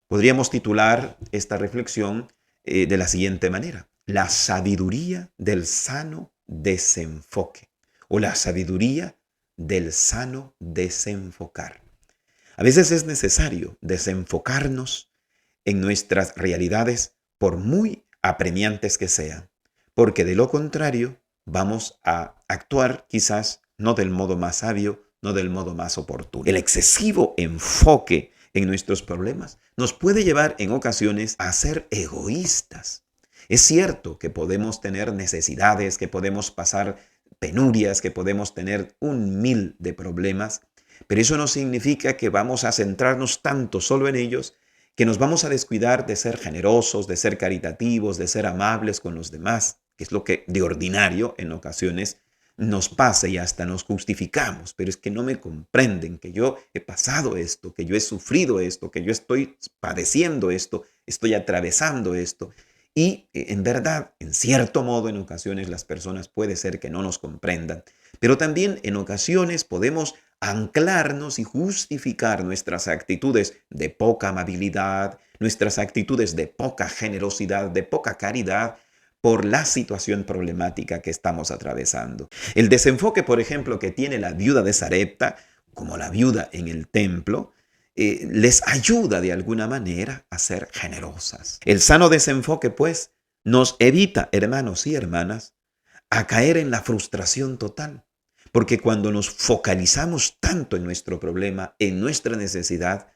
Podríamos titular esta reflexión de la siguiente manera: la sabiduría del sano desenfoque o la sabiduría del sano desenfocar. A veces es necesario desenfocarnos en nuestras realidades por muy apremiantes que sean, porque de lo contrario vamos a actuar quizás no del modo más sabio, no del modo más oportuno. El excesivo enfoque en nuestros problemas nos puede llevar en ocasiones a ser egoístas. Es cierto que podemos tener necesidades, que podemos pasar penurias, que podemos tener un mil de problemas, pero eso no significa que vamos a centrarnos tanto solo en ellos, que nos vamos a descuidar de ser generosos, de ser caritativos, de ser amables con los demás, que es lo que de ordinario en ocasiones nos pasa y hasta nos justificamos. Pero es que no me comprenden, que yo he pasado esto, que yo he sufrido esto, que yo estoy padeciendo esto, estoy atravesando esto. Y en verdad, en cierto modo, en ocasiones las personas puede ser que no nos comprendan, pero también en ocasiones podemos anclarnos y justificar nuestras actitudes de poca amabilidad, nuestras actitudes de poca generosidad, de poca caridad, por la situación problemática que estamos atravesando. El desenfoque, por ejemplo, que tiene la viuda de Sarepta, como la viuda en el templo, les ayuda de alguna manera a ser generosas. El sano desenfoque, pues, nos evita, hermanos y hermanas, a caer en la frustración total. Porque cuando nos focalizamos tanto en nuestro problema, en nuestra necesidad,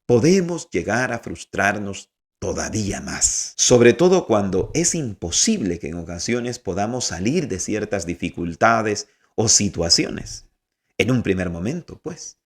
podemos llegar a frustrarnos todavía más. Sobre todo cuando es imposible que en ocasiones podamos salir de ciertas dificultades o situaciones. En un primer momento, pues.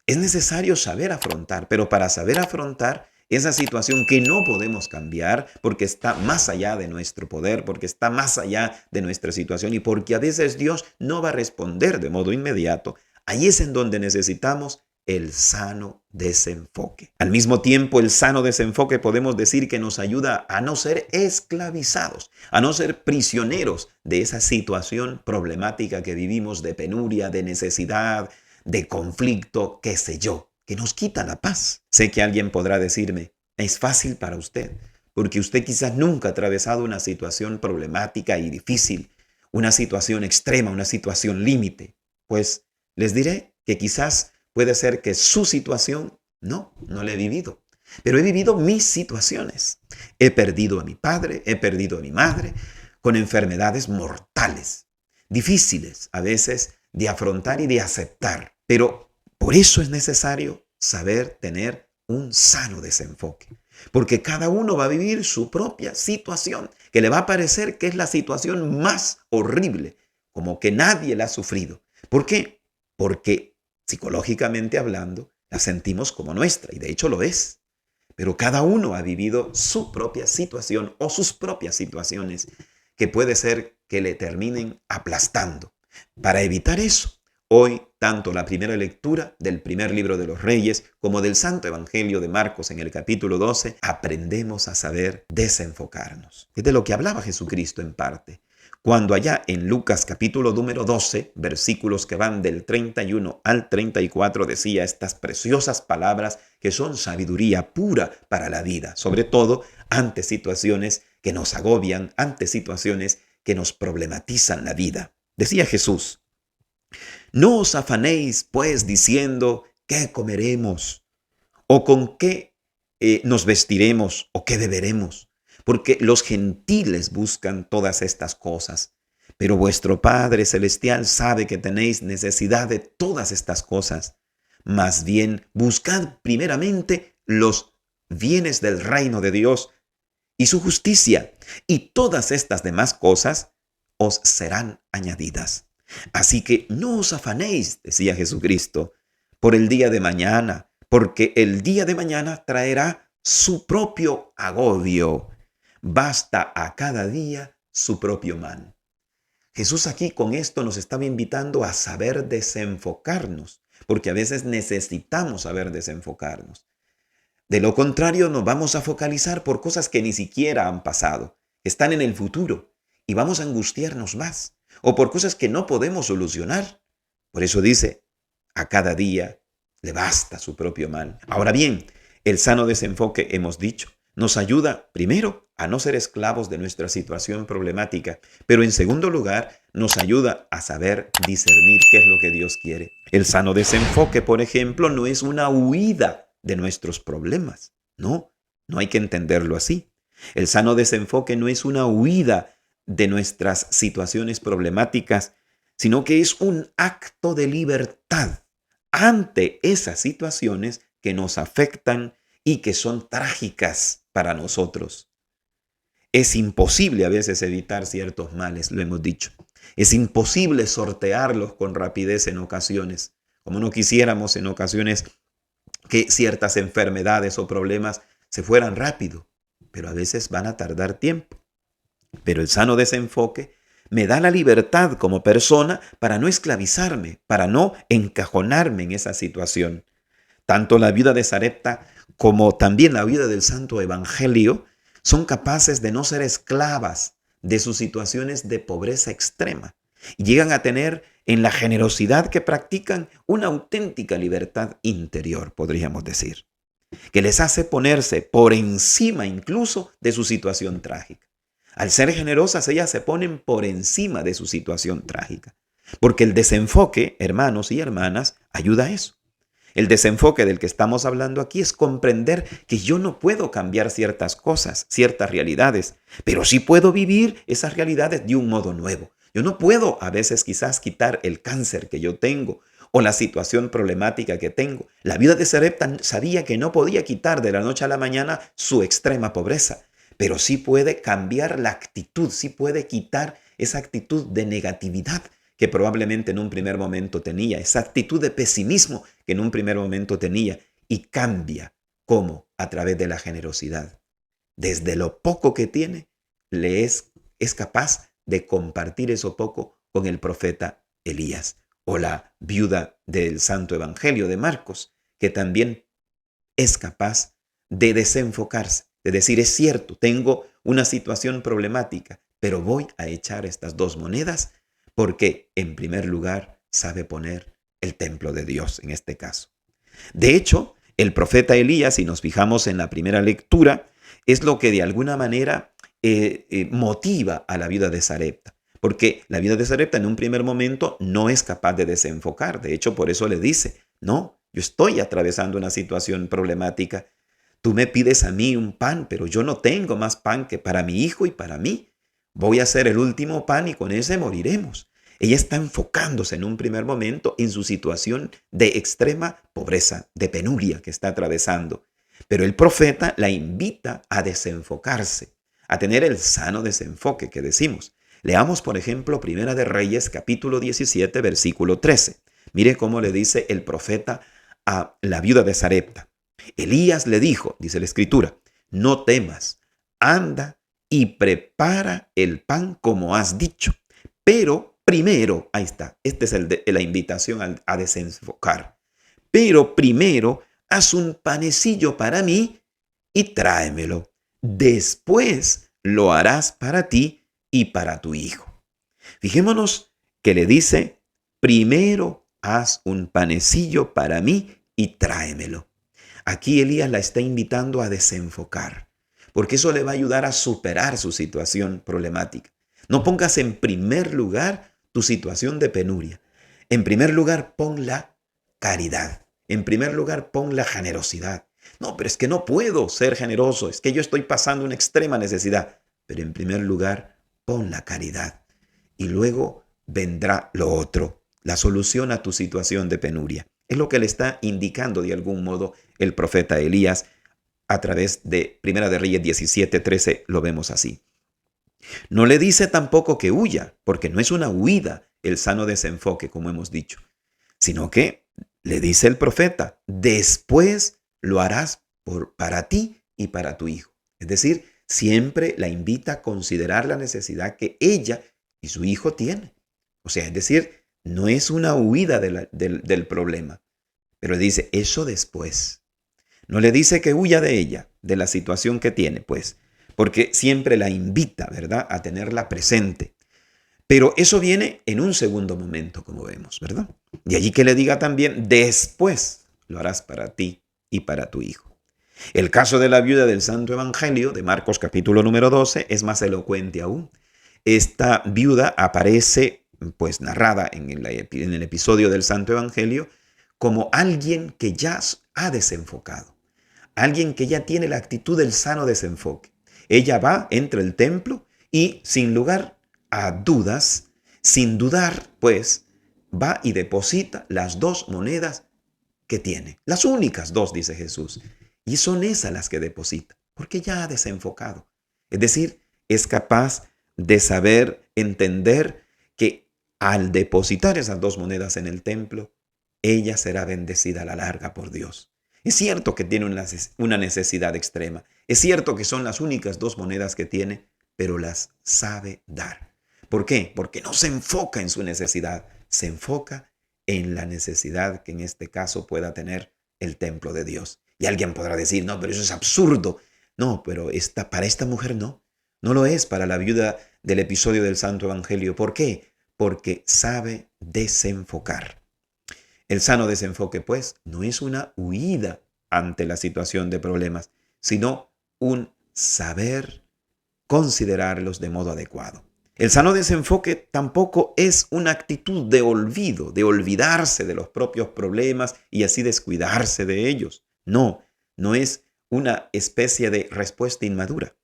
Es necesario saber afrontar, pero para saber afrontar esa situación que no podemos cambiar porque está más allá de nuestro poder, porque está más allá de nuestra situación y porque a veces Dios no va a responder de modo inmediato, ahí es en donde necesitamos el sano desenfoque. Al mismo tiempo, el sano desenfoque podemos decir que nos ayuda a no ser esclavizados, a no ser prisioneros de esa situación problemática que vivimos, de penuria, de necesidad, de conflicto, qué sé yo, que nos quita la paz. Sé que alguien podrá decirme: es fácil para usted, porque usted quizás nunca ha atravesado una situación problemática y difícil, una situación extrema, una situación límite. Pues les diré que quizás puede ser que su situación no la he vivido, pero he vivido mis situaciones. He perdido a mi padre, he perdido a mi madre, con enfermedades mortales, difíciles a veces de afrontar y de aceptar. Pero por eso es necesario saber tener un sano desenfoque, porque cada uno va a vivir su propia situación, que le va a parecer que es la situación más horrible, como que nadie la ha sufrido. ¿Por qué? Porque psicológicamente hablando, la sentimos como nuestra, y de hecho lo es. Pero cada uno ha vivido su propia situación o sus propias situaciones que puede ser que le terminen aplastando. Para evitar eso, hoy tanto la primera lectura del primer libro de los Reyes como del Santo Evangelio de Marcos en el capítulo 12, aprendemos a saber desenfocarnos. Es de lo que hablaba Jesucristo en parte, cuando allá en Lucas capítulo número 12, versículos que van del 31 al 34, decía estas preciosas palabras que son sabiduría pura para la vida, sobre todo ante situaciones que nos agobian, ante situaciones que nos problematizan la vida. Decía Jesús: no os afanéis pues diciendo qué comeremos o con qué nos vestiremos o qué beberemos, porque los gentiles buscan todas estas cosas. Pero vuestro Padre Celestial sabe que tenéis necesidad de todas estas cosas. Más bien, buscad primeramente los bienes del reino de Dios y su justicia, y todas estas demás cosas os serán añadidas. Así que no os afanéis, decía Jesucristo, por el día de mañana, porque el día de mañana traerá su propio agobio. Basta a cada día su propio mal. Jesús aquí con esto nos estaba invitando a saber desenfocarnos, porque a veces necesitamos saber desenfocarnos. De lo contrario, nos vamos a focalizar por cosas que ni siquiera han pasado, que están en el futuro, y vamos a angustiarnos más, o por cosas que no podemos solucionar. Por eso dice: a cada día le basta su propio mal. Ahora bien, El sano desenfoque, hemos dicho, nos ayuda primero a no ser esclavos de nuestra situación problemática, pero en segundo lugar nos ayuda a saber discernir qué es lo que Dios quiere. El sano desenfoque, por ejemplo, no es una huida de nuestros problemas. No hay que entenderlo así. El sano desenfoque no es una huida de nuestras situaciones problemáticas, sino que es un acto de libertad ante esas situaciones que nos afectan y que son trágicas para nosotros. Es imposible a veces evitar ciertos males, lo hemos dicho. Es imposible sortearlos con rapidez en ocasiones, como no quisiéramos en ocasiones que ciertas enfermedades o problemas se fueran rápido, pero a veces van a tardar tiempo. Pero el sano desenfoque me da la libertad como persona para no esclavizarme, para no encajonarme en esa situación. Tanto la vida de Sarepta como también la vida del Santo Evangelio son capaces de no ser esclavas de sus situaciones de pobreza extrema y llegan a tener en la generosidad que practican una auténtica libertad interior, podríamos decir, que les hace ponerse por encima incluso de su situación trágica. Al ser generosas, ellas se ponen por encima de su situación trágica, porque el desenfoque, hermanos y hermanas, ayuda a eso. El desenfoque del que estamos hablando aquí es comprender que yo no puedo cambiar ciertas cosas, ciertas realidades, pero sí puedo vivir esas realidades de un modo nuevo. Yo no puedo a veces quizás quitar el cáncer que yo tengo o la situación problemática que tengo. La vida de Sarepta sabía que no podía quitar de la noche a la mañana su extrema pobreza, pero sí puede cambiar la actitud, sí puede quitar esa actitud de negatividad que probablemente en un primer momento tenía, esa actitud de pesimismo que en un primer momento tenía, y cambia. ¿Cómo? A través de la generosidad. Desde lo poco que tiene, es capaz de compartir eso poco con el profeta Elías o la viuda del Santo Evangelio de Marcos, que también es capaz de desenfocarse, de decir, es cierto, tengo una situación problemática, pero voy a echar estas dos monedas porque, en primer lugar, sabe poner el templo de Dios en este caso. De hecho, el profeta Elías, si nos fijamos en la primera lectura, es lo que de alguna manera motiva a la vida de Sarepta. Porque la vida de Sarepta en un primer momento no es capaz de desenfocar. De hecho, por eso le dice, no, yo estoy atravesando una situación problemática. Tú me pides a mí un pan, pero yo no tengo más pan que para mi hijo y para mí. Voy a hacer el último pan y con ese moriremos. Ella está enfocándose en un primer momento en su situación de extrema pobreza, de penuria que está atravesando. Pero el profeta la invita a desenfocarse, a tener el sano desenfoque que decimos. Leamos, por ejemplo, Primera de Reyes, capítulo 17, versículo 13. Mire cómo le dice el profeta a la viuda de Sarepta. Elías le dijo, dice la Escritura, no temas, anda y prepara el pan como has dicho. Pero primero, ahí está, esta es la invitación a desenfocar. Pero primero, haz un panecillo para mí y tráemelo. Después lo harás para ti y para tu hijo. Fijémonos que le dice, primero haz un panecillo para mí y tráemelo. Aquí Elías la está invitando a desenfocar, porque eso le va a ayudar a superar su situación problemática. No pongas en primer lugar tu situación de penuria. En primer lugar, pon la caridad. En primer lugar, pon la generosidad. No, pero es que no puedo ser generoso. Es que yo estoy pasando una extrema necesidad. Pero en primer lugar, pon la caridad. Y luego vendrá lo otro, la solución a tu situación de penuria. Es lo que le está indicando de algún modo el profeta Elías a través de Primera de Reyes 17:13, lo vemos así. No le dice tampoco que huya, porque no es una huida el sano desenfoque, como hemos dicho, sino que le dice el profeta, después lo harás para ti y para tu hijo. Es decir, siempre la invita a considerar la necesidad que ella y su hijo tienen. O sea, es decir, no es una huida del problema, pero dice eso después. No le dice que huya de ella, de la situación que tiene, pues, porque siempre la invita, ¿verdad?, a tenerla presente. Pero eso viene en un segundo momento, como vemos, ¿verdad? De allí que le diga también, después lo harás para ti y para tu hijo. El caso de la viuda del Santo Evangelio de Marcos capítulo número 12 es más elocuente aún. Esta viuda aparece pues narrada en el episodio del Santo Evangelio como alguien que ya ha desenfocado, alguien que ya tiene la actitud del sano desenfoque. Ella va, entra al templo y sin lugar a dudas, sin dudar, pues, va y deposita las 2 monedas que tiene. Las únicas 2, dice Jesús. Y son esas las que deposita, porque ya ha desenfocado. Es decir, es capaz de saber, entender que al depositar esas 2 monedas en el templo, ella será bendecida a la larga por Dios. Es cierto que tiene una necesidad extrema. Es cierto que son las únicas 2 monedas que tiene, pero las sabe dar. ¿Por qué? Porque no se enfoca en su necesidad, se enfoca en la necesidad que en este caso pueda tener el templo de Dios. Y alguien podrá decir, no, pero eso es absurdo. No, pero para esta mujer no. No lo es para la viuda del episodio del Santo Evangelio. ¿Por qué? Porque sabe desenfocar. El sano desenfoque, pues, no es una huida ante la situación de problemas, sino un saber considerarlos de modo adecuado. El sano desenfoque tampoco es una actitud de olvido, de olvidarse de los propios problemas y así descuidarse de ellos. No, no es una especie de respuesta inmadura,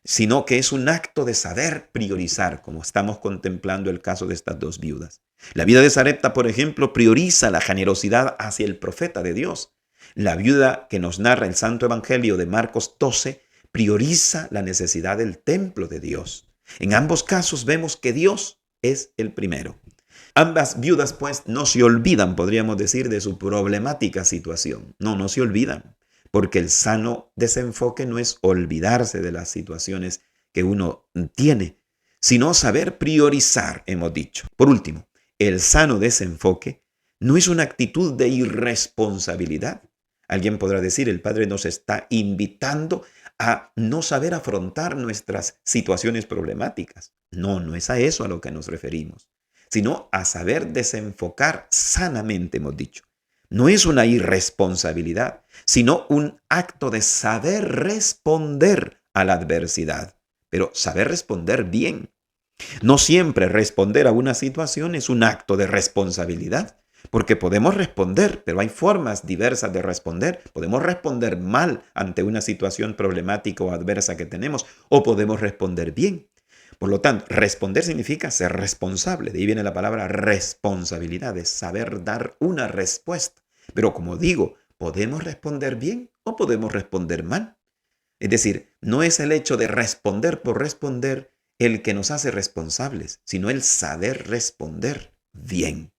sino que es un acto de saber priorizar, como estamos contemplando el caso de estas 2 viudas. La viuda de Sarepta, por ejemplo, prioriza la generosidad hacia el profeta de Dios. La viuda que nos narra el Santo Evangelio de Marcos 12 prioriza la necesidad del templo de Dios. En ambos casos vemos que Dios es el primero. Ambas viudas, pues, no se olvidan, podríamos decir, de su problemática situación. No se olvidan, porque el sano desenfoque no es olvidarse de las situaciones que uno tiene, sino saber priorizar, hemos dicho. Por último, el sano desenfoque no es una actitud de irresponsabilidad. Alguien podrá decir, el Padre nos está invitando a no saber afrontar nuestras situaciones problemáticas. No es a eso a lo que nos referimos, sino a saber desenfocar sanamente, hemos dicho. No es una irresponsabilidad, sino un acto de saber responder a la adversidad, pero saber responder bien. No siempre responder a una situación es un acto de responsabilidad, porque podemos responder, pero hay formas diversas de responder. Podemos responder mal ante una situación problemática o adversa que tenemos, o podemos responder bien. Por lo tanto, responder significa ser responsable. De ahí viene la palabra responsabilidad, es saber dar una respuesta. Pero como digo, podemos responder bien o podemos responder mal. Es decir, no es el hecho de responder por responder el que nos hace responsables, sino el saber responder bien.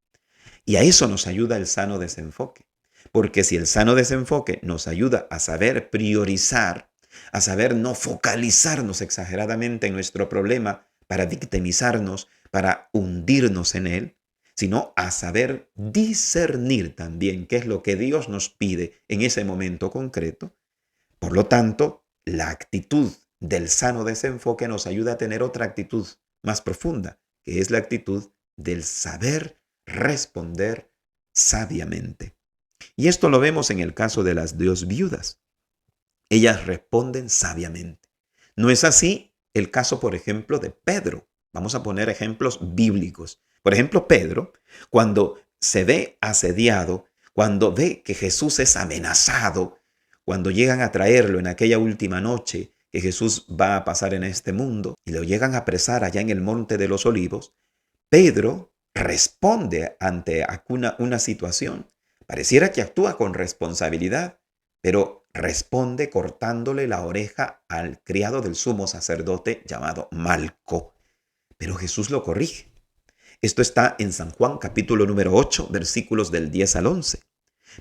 Y a eso nos ayuda el sano desenfoque. Porque si el sano desenfoque nos ayuda a saber priorizar, a saber no focalizarnos exageradamente en nuestro problema para victimizarnos, para hundirnos en él, sino a saber discernir también qué es lo que Dios nos pide en ese momento concreto. Por lo tanto, la actitud del sano desenfoque nos ayuda a tener otra actitud más profunda, que es la actitud del saber responder sabiamente. Y esto lo vemos en el caso de las 2 viudas. Ellas responden sabiamente. No es así el caso, por ejemplo, de Pedro. Vamos a poner ejemplos bíblicos. Por ejemplo, Pedro, cuando se ve asediado, cuando ve que Jesús es amenazado, cuando llegan a traerlo en aquella última noche que Jesús va a pasar en este mundo y lo llegan a apresar allá en el Monte de los Olivos, Pedro responde ante una situación. Pareciera que actúa con responsabilidad, pero responde cortándole la oreja al criado del sumo sacerdote llamado Malco. Pero Jesús lo corrige. Esto está en San Juan capítulo número 8, versículos del 10 al 11.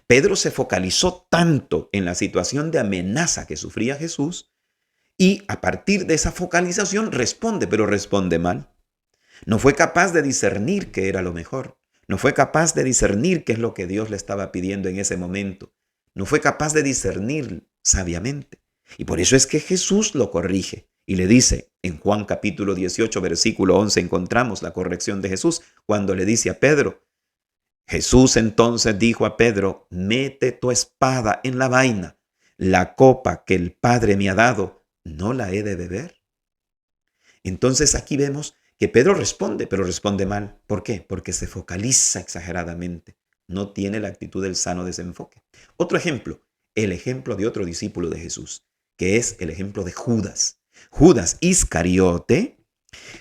Pedro se focalizó tanto en la situación de amenaza que sufría Jesús y a partir de esa focalización responde, pero responde mal. No fue capaz de discernir qué era lo mejor. No fue capaz de discernir qué es lo que Dios le estaba pidiendo en ese momento. No fue capaz de discernir sabiamente. Y por eso es que Jesús lo corrige y le dice, en Juan capítulo 18, versículo 11, encontramos la corrección de Jesús cuando le dice a Pedro. Jesús entonces dijo a Pedro, mete tu espada en la vaina. la copa que el Padre me ha dado, ¿no la he de beber? Entonces aquí vemos que Pedro responde, pero responde mal. ¿Por qué? Porque se focaliza exageradamente. No tiene la actitud del sano desenfoque. Otro ejemplo, el ejemplo de otro discípulo de Jesús, que es el ejemplo de Judas. Judas Iscariote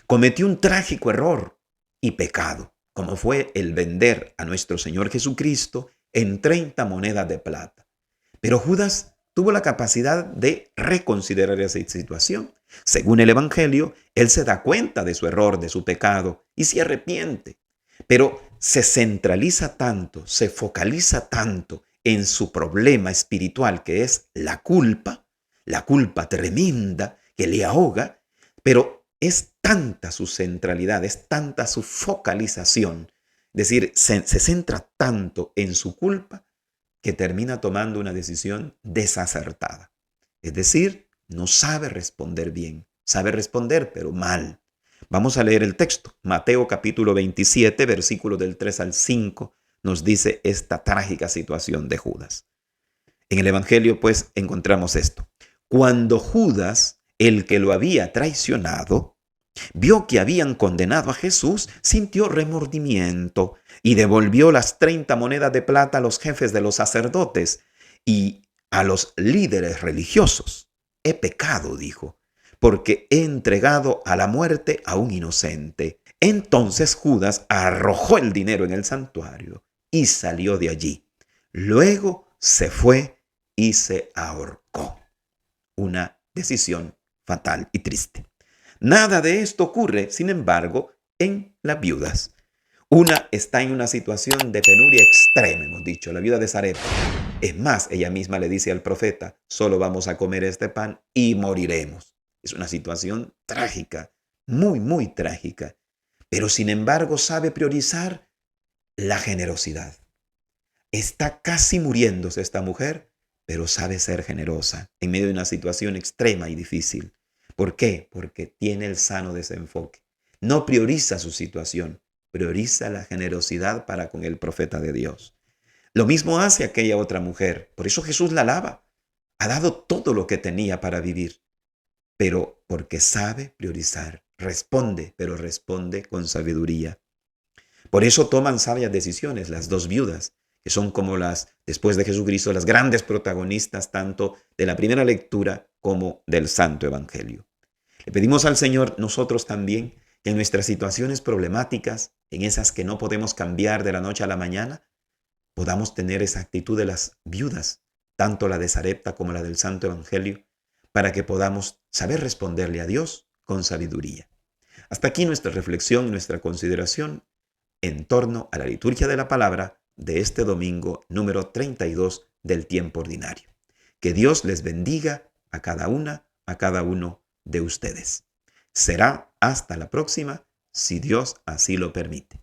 cometió un trágico error y pecado, como fue el vender a nuestro Señor Jesucristo en 30 monedas de plata. Pero Judas tuvo la capacidad de reconsiderar esa situación. Según el Evangelio, él se da cuenta de su error, de su pecado y se arrepiente. Pero se centraliza tanto, se focaliza tanto en su problema espiritual, que es la culpa tremenda que le ahoga, pero es tanta su centralidad, es tanta su focalización, es decir, se centra tanto en su culpa que termina tomando una decisión desacertada. Es decir, no sabe responder bien, sabe responder pero mal. Vamos a leer el texto. Mateo capítulo 27, versículos del 3 al 5, nos dice esta trágica situación de Judas. En el Evangelio, pues, encontramos esto. Cuando Judas, el que lo había traicionado, vio que habían condenado a Jesús, sintió remordimiento y devolvió las 30 monedas de plata a los jefes de los sacerdotes y a los líderes religiosos. He pecado, dijo, porque he entregado a la muerte a un inocente. Entonces Judas arrojó el dinero en el santuario y salió de allí. Luego se fue y se ahorcó. Una decisión fatal y triste. Nada de esto ocurre, sin embargo, en las viudas. Una está en una situación de penuria extrema, hemos dicho, la viuda de Sarepta. Es más, ella misma le dice al profeta, solo vamos a comer este pan y moriremos. Es una situación trágica, muy, muy trágica. Pero sin embargo sabe priorizar la generosidad. Está casi muriéndose esta mujer, pero sabe ser generosa en medio de una situación extrema y difícil. ¿Por qué? Porque tiene el sano desenfoque. No prioriza su situación, prioriza la generosidad para con el profeta de Dios. Lo mismo hace aquella otra mujer. Por eso Jesús la alaba. Ha dado todo lo que tenía para vivir, pero porque sabe priorizar. Responde, pero responde con sabiduría. Por eso toman sabias decisiones las dos viudas, que son como después de Jesucristo, las grandes protagonistas tanto de la primera lectura como del Santo Evangelio. Le pedimos al Señor nosotros también que en nuestras situaciones problemáticas, en esas que no podemos cambiar de la noche a la mañana, podamos tener esa actitud de las viudas, tanto la de Sarepta como la del Santo Evangelio, para que podamos saber responderle a Dios con sabiduría. Hasta aquí nuestra reflexión y nuestra consideración en torno a la liturgia de la palabra de este domingo número 32 del tiempo ordinario. Que Dios les bendiga a cada una, a cada uno de ustedes. Será hasta la próxima, si Dios así lo permite.